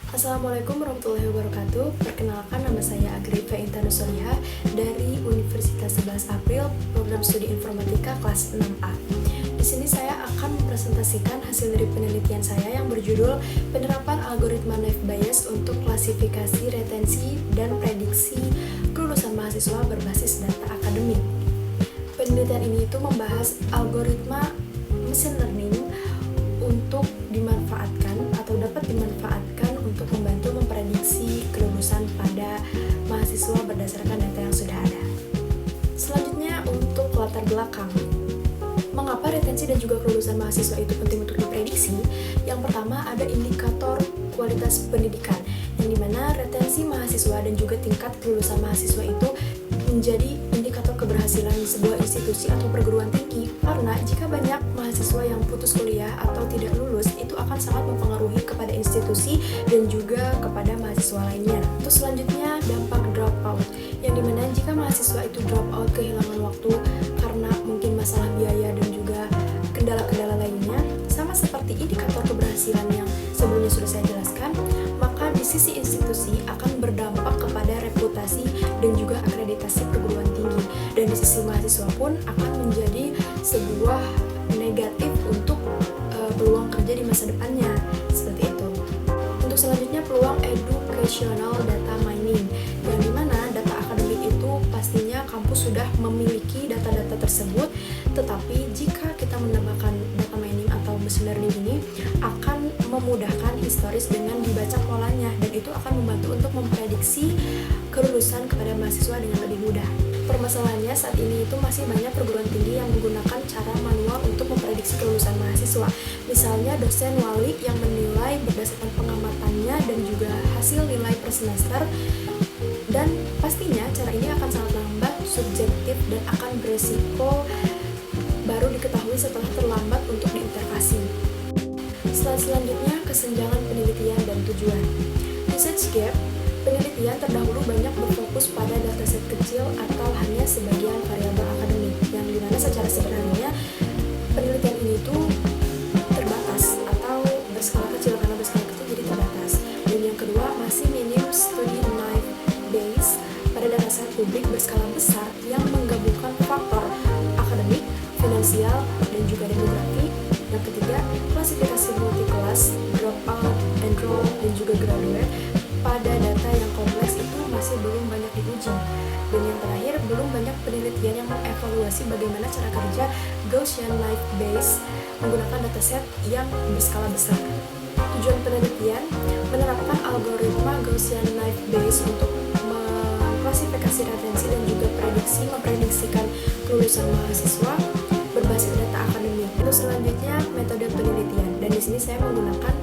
Assalamualaikum warahmatullahi wabarakatuh. Perkenalkan, nama saya Agrifa Intanus Soliha dari Universitas 11 April, program studi informatika kelas 6A. Di sini saya akan mempresentasikan hasil dari penelitian saya yang berjudul penerapan algoritma Naive Bayes untuk klasifikasi, retensi, dan prediksi kelulusan mahasiswa berbasis data akademik. Penelitian ini itu membahas algoritma machine learning untuk dimanfaatkan atau dapat dimanfaatkan untuk membantu memprediksi kelulusan pada mahasiswa berdasarkan data yang sudah ada. Selanjutnya untuk latar belakang. Mengapa retensi dan juga kelulusan mahasiswa itu penting untuk diprediksi? Yang pertama ada indikator kualitas pendidikan, yang dimana retensi mahasiswa dan juga tingkat kelulusan mahasiswa itu menjadi indikator keberhasilan sebuah institusi atau perguruan tinggi, karena jika banyak mahasiswa yang putus kuliah atau tidak lulus, itu akan sangat mempengaruhi kepada institusi dan juga kepada mahasiswa lainnya. Terus selanjutnya dampak dropout, yang dimana jika mahasiswa itu dropout kehilangan waktu karena mungkin masalah biaya dan juga kendala-kendala lainnya, sama seperti indikator keberhasilan yang sebelumnya sudah saya jelaskan, maka di sisi institusi akan berdampak kepada reputasi dan juga akreditasi perguruan tinggi, dan di sisi mahasiswa pun akan menjadi sebuah negatif untuk peluang kerja di masa depannya, seperti itu. Untuk selanjutnya peluang educational data mining, yang dimana data akademik itu pastinya kampus sudah memiliki data-data tersebut, tetapi jika kita menambahkan data mining atau machine learning ini akan memudahkan historis dengan dibaca polanya, dan itu akan membantu untuk memprediksi kelulusan kepada mahasiswa dengan lebih mudah. Permasalahannya saat ini itu masih banyak perguruan tinggi yang menggunakan cara manual untuk memprediksi kelulusan mahasiswa. Misalnya dosen wali yang menilai berdasarkan pengamatannya dan juga hasil nilai per semester, dan pastinya cara ini akan sangat lambat, subjektif, dan akan beresiko baru diketahui setelah terlambat untuk diintervasi. Selanjutnya kesenjangan penelitian dan tujuan. Research gap. Penelitian terdahulu banyak berfokus pada dataset kecil atau hanya sebagian variabel akademik, yang dimana secara sebenarnya penelitian ini tuh terbatas atau berskala kecil, karena berskala kecil jadi terbatas. Dan yang kedua masih minim studi Naive Bayes pada dataset publik berskala besar yang menggabungkan faktor akademik, finansial, dan juga demografi. Yang ketiga klasifikasi multi-kelas, dropout, enroll, dan juga graduate pada data yang kompleks itu masih belum banyak diuji. Dan yang terakhir, belum banyak penelitian yang mengevaluasi bagaimana cara kerja Gaussian Naive Bayes menggunakan dataset yang berskala besar. Tujuan penelitian menerapkan algoritma Gaussian Naive Bayes untuk mengklasifikasi retensi dan juga memprediksikan kelulusan mahasiswa berbasis data akademik. Terus selanjutnya metode penelitian, dan di sini saya menggunakan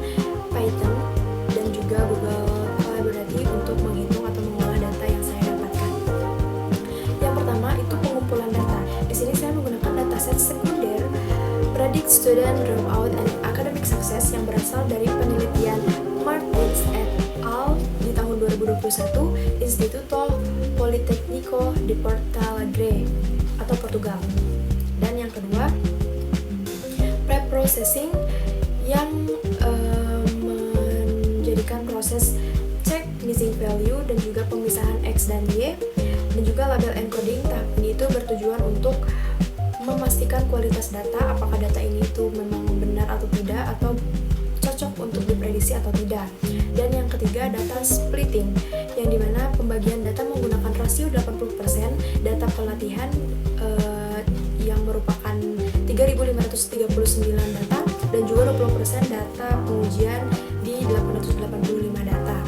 Python dan juga Google Collaborate untuk menghitung atau mengolah data yang saya dapatkan. Yang pertama itu pengumpulan data. Di sini saya menggunakan dataset sekunder Predict Student Dropout and Academic Success yang berasal dari penelitian Martins et al. Di tahun 2021 Instituto Politecnico di Porto Alegre atau Portugal. Dan yang kedua pre-processing yang menjadikan proses check missing value dan juga pemisahan X dan Y, dan juga label encoding. Tahap ini itu bertujuan untuk memastikan kualitas data, apakah data ini itu memang benar atau tidak, atau cocok untuk diprediksi atau tidak. Dan yang ketiga data splitting, yang dimana pembagian data menggunakan rasio 80% data pelatihan yang merupakan 3.539 data, dan juga 20% data pengujian di 885 data.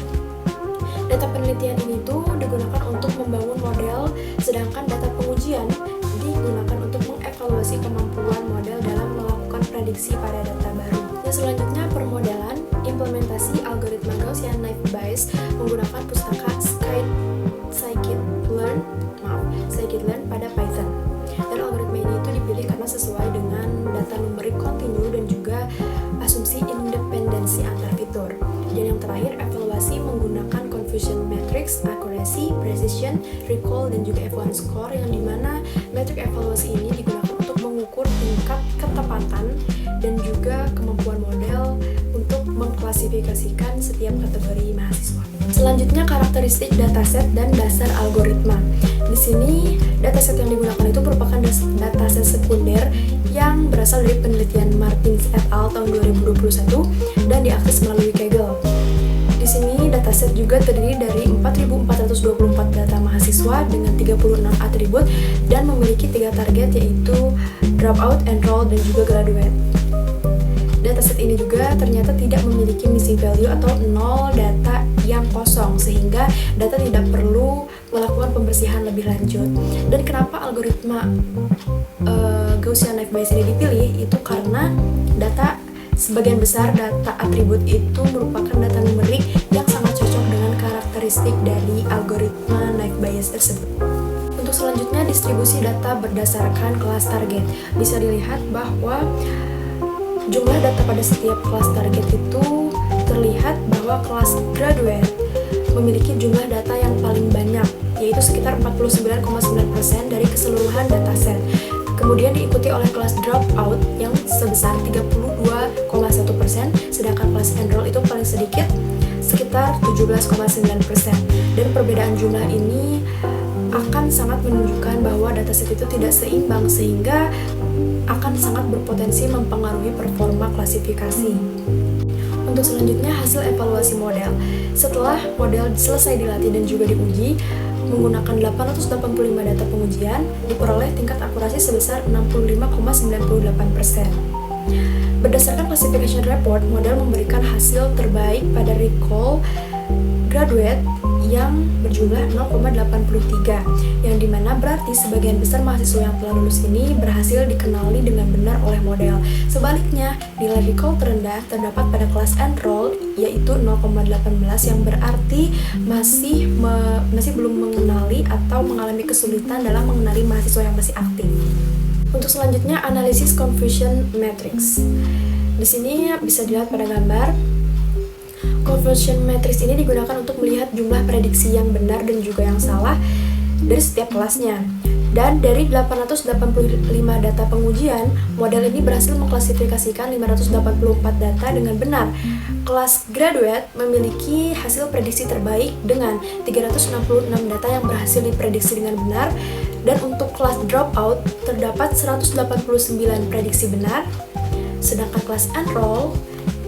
Data penelitian ini tuh digunakan untuk membangun model, sedangkan data pengujian digunakan untuk mengevaluasi kemampuan model dalam melakukan prediksi pada data baru. Yang selanjutnya permodelan, implementasi algoritma Gaussian Naive Bayes menggunakan pustaka Scikit-learn pada Python. Dan algoritma ini itu dipilih karena sesuai dengan data numerik kontinu dan juga asumsi independensi antar fitur. Dan yang terakhir evaluasi menggunakan confusion matrix, accuracy, precision, recall, dan juga F1 score, yang dimana metrik evaluasi ini digunakan untuk mengukur tingkat ketepatan dan juga kemampuan model untuk mengklasifikasikan setiap kategori mahasiswa. Selanjutnya karakteristik dataset dan dasar algoritma. Di sini dataset yang digunakan itu merupakan dataset sekunder yang berasal dari penelitian Martins et al. Tahun 2021 dan diakses melalui Kaggle. Di sini dataset juga terdiri dari 4.424 data mahasiswa dengan 36 atribut dan memiliki 3 target, yaitu dropout, enroll, dan juga graduate. Dataset ini juga ternyata tidak memiliki missing value atau 0 data yang kosong, sehingga data tidak perlu melakukan pembersihan lebih lanjut. Dan kenapa algoritma Gaussian Life Bayes ini dipilih? Itu karena sebagian besar data atribut itu merupakan data numerik yang sangat cocok dengan karakteristik dari algoritma Life Bayes tersebut. Untuk selanjutnya, distribusi data berdasarkan kelas target. Bisa dilihat bahwa jumlah data pada setiap kelas target itu terlihat bahwa kelas graduate memiliki jumlah data yang paling banyak, yaitu sekitar 49,9% dari keseluruhan dataset. Kemudian diikuti oleh kelas dropout yang sebesar 32,1%, sedangkan kelas enroll itu paling sedikit, sekitar 17,9%. Dan perbedaan jumlah ini akan sangat menunjukkan bahwa dataset itu tidak seimbang, sehingga akan sangat berpotensi mempengaruhi performa klasifikasi. Untuk selanjutnya, hasil evaluasi model. Setelah model selesai dilatih dan juga diuji menggunakan 885 data pengujian, diperoleh tingkat akurasi sebesar 65,98%. Berdasarkan classification report, model memberikan hasil terbaik pada recall graduate yang berjumlah 0,83, yang dimana berarti sebagian besar mahasiswa yang telah lulus ini berhasil dikenali dengan benar oleh model. Sebaliknya, nilai recall terendah terdapat pada kelas enroll, yaitu 0,18, yang berarti masih belum mengenali atau mengalami kesulitan dalam mengenali mahasiswa yang masih aktif. Untuk selanjutnya, analisis confusion matrix. Di sini bisa dilihat pada gambar. Confusion matrix ini digunakan untuk melihat jumlah prediksi yang benar dan juga yang salah dari setiap kelasnya. Dan dari 885 data pengujian, model ini berhasil mengklasifikasikan 584 data dengan benar. Kelas graduate memiliki hasil prediksi terbaik dengan 366 data yang berhasil diprediksi dengan benar. Dan untuk kelas dropout terdapat 189 prediksi benar. Sedangkan kelas enroll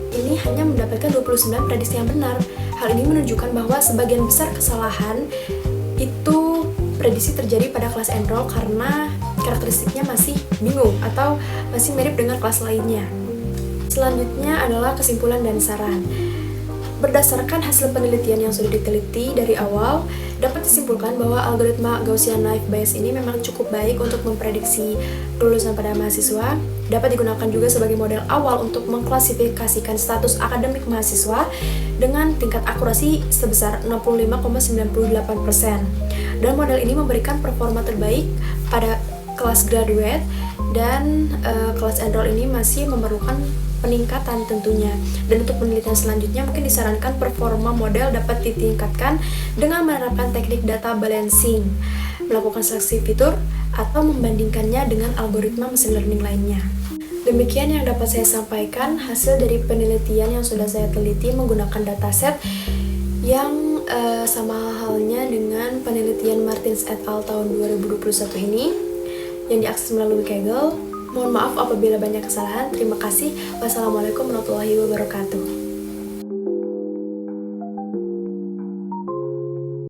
ini hanya mendapatkan 29 prediksi yang benar. Hal ini menunjukkan bahwa sebagian besar kesalahan itu prediksi terjadi pada kelas enroll karena karakteristiknya masih bingung atau masih mirip dengan kelas lainnya. Selanjutnya adalah kesimpulan dan saran. Berdasarkan hasil penelitian yang sudah diteliti dari awal, dapat disimpulkan bahwa algoritma Gaussian Life Bayes ini memang cukup baik untuk memprediksi kelulusan pada mahasiswa, dapat digunakan juga sebagai model awal untuk mengklasifikasikan status akademik mahasiswa dengan tingkat akurasi sebesar 65,98%. Dan model ini memberikan performa terbaik pada kelas graduate dan kelas enroll ini masih memerlukan peningkatan tentunya. Dan untuk penelitian selanjutnya mungkin disarankan performa model dapat ditingkatkan dengan menerapkan teknik data balancing, melakukan seleksi fitur, atau membandingkannya dengan algoritma machine learning lainnya. Demikian yang dapat saya sampaikan hasil dari penelitian yang sudah saya teliti menggunakan dataset yang sama halnya dengan penelitian Martins et al. Tahun 2021 ini yang diakses melalui Kaggle. Mohon maaf apabila banyak kesalahan. Terima kasih. Wassalamualaikum warahmatullahi wabarakatuh.